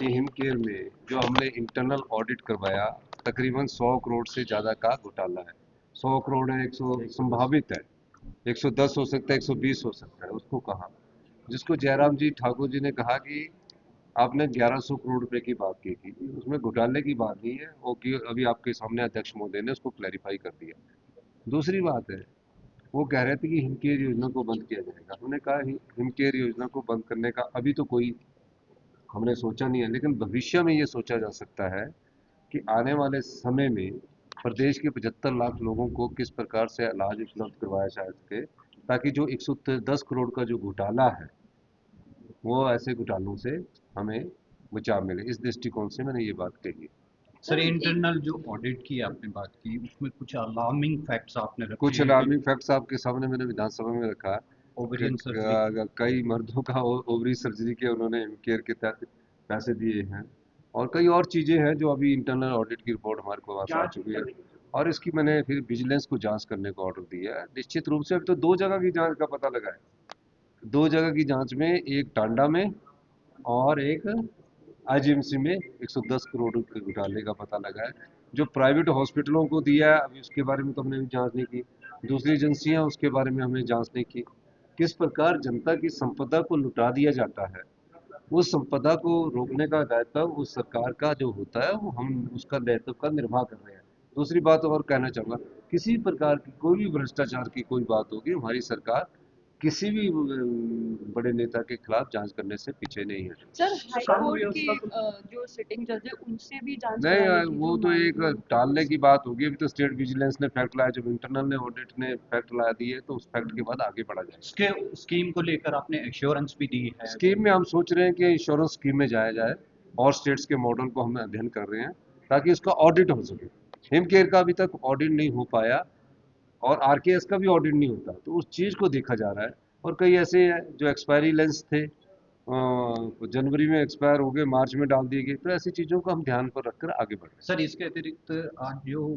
कि हिमकेयर में जो हमने इंटरनल ऑडिट करवाया, तकरीबन 100 करोड़ से ज़्यादा का घोटाला है। 100 करोड़ है, 100 संभावित है, 110 हो सकता है, 120 हो सकता है। उसको कहा, जिसको जयराम जी ठाकुर जी ने कहा कि आपने 1100 करोड़ रुपए की बात की थी, उसमें घोटाले की बात नहीं है, वो कि अभी आपके सामने अध्यक्ष महोदय ने उसको क्लैरिफाई कर दिया। दूसरी बात है, वो कह रहे थे कि हिमकेयर योजना को बंद किया जाएगा। हमने कहा हिमकेयर योजना को बंद करने का अभी तो कोई हमने सोचा नहीं है, लेकिन भविष्य में ये सोचा जा सकता है कि आने वाले समय में प्रदेश के 75 लाख लोगों को किस प्रकार से इलाज उपलब्ध करवाया जा सके, ताकि जो 110 करोड़ का जो घोटाला है वो ऐसे घोटालों से हमें बचाव मिले। इस दृष्टिकोण से मैंने ये बात कही है। सर, इंटरनल जो ऑडिट की आपने बात की, उसमें कुछ अलार्मिंग फैक्ट्स आपने रखे कुछ हैं कि अलार्मिंग फैक्ट्स आपके सामने मैंने विधानसभा में रखा कि ओवेरियन सर्जरी कई मर्दों का ओवरी सर्जरी के उन्होंने केयर के तहत पैसे दिए हैं, और कई और चीज़ें हैं जो अभी इंटरनल ऑडिट की रिपोर्ट हमारे पास आ चुकी है, और इसकी मैंने फिर विजिलेंस को जांच करने का ऑर्डर दिया है। निश्चित रूप से अभी तो 2 जगह की जांच का पता लगा है। 2 जगह की जांच में, एक टांडा में और एक आईजीएमसी में 110 करोड़ रुपए घोटाले का पता लगा है। जो प्राइवेट हॉस्पिटलों को दिया है, अभी उसके बारे में तो हमने जांच नहीं की। दूसरी एजेंसियां, उसके बारे में हमने जांच नहीं की। किस प्रकार जनता की संपदा को लुटा दिया जाता है, उस संपदा को रोकने का दायित्व उस सरकार का जो होता है, वो हम उसका दायित्व का निर्वाह कर रहे हैं। दूसरी बात और कहना चाहूँगा, किसी प्रकार की कोई भी भ्रष्टाचार की कोई बात होगी, हमारी सरकार किसी भी बड़े नेता के खिलाफ जांच करने से पीछे नहीं है। सर, हाई कोर्ट के जो सिटिंग जज है उनसे भी जांच नहीं, कराने की वो जो तो मांग एक थी। टालने की बात होगी। अभी तो स्टेट विजिलेंस ने फैक्ट लाया, जब इंटरनल ने ऑडिट ने फैक्ट ला दिए तो उस फैक्ट के बाद आगे बढ़ा जाएगा। इसके स्कीम को लेकर आपने एश्योरेंस भी दी है। स्कीम में हम सोच रहे हैं कि इंश्योरेंस स्कीम में जाया जाए, और स्टेट्स के मॉडल को हम अध्ययन कर रहे हैं ताकि उसका ऑडिट हो सके। हिम केयर का अभी तक ऑडिट नहीं हो पाया, और आरकेएस का भी ऑडिट नहीं होता, तो उस चीज़ को देखा जा रहा है। और कई ऐसे हैं जो एक्सपायरी लेंस थे, जनवरी में एक्सपायर हो गए, मार्च में डाल दिए गए, तो ऐसी चीज़ों को हम ध्यान पर रखकर आगे बढ़ रहे हैं। सर, इसके अतिरिक्त आज जो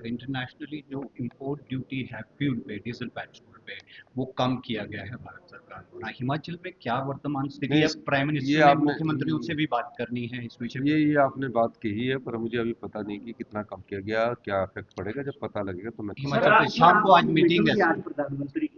इंटरनेशनली जो इंपोर्ट ड्यूटी है फ्यूल पे, डीजल पेट्रोल पे, वो कम किया गया है भारत सरकार द्वारा। हिमाचल में क्या वर्तमान स्थिति नहीं, है? प्राइम ये मिनिस्टर ने आपने मुख्यमंत्रियों से भी बात करनी है इस विषय पे। ये आपने बात कही है, पर मुझे अभी पता नहीं कि कितना कम किया गया, क्या इफेक्ट पड़ेगा। जब पता लगेगा तो मैं हिमाचल प्रदेश शाम को आज मीटिंग है। आज प्रधानमंत्री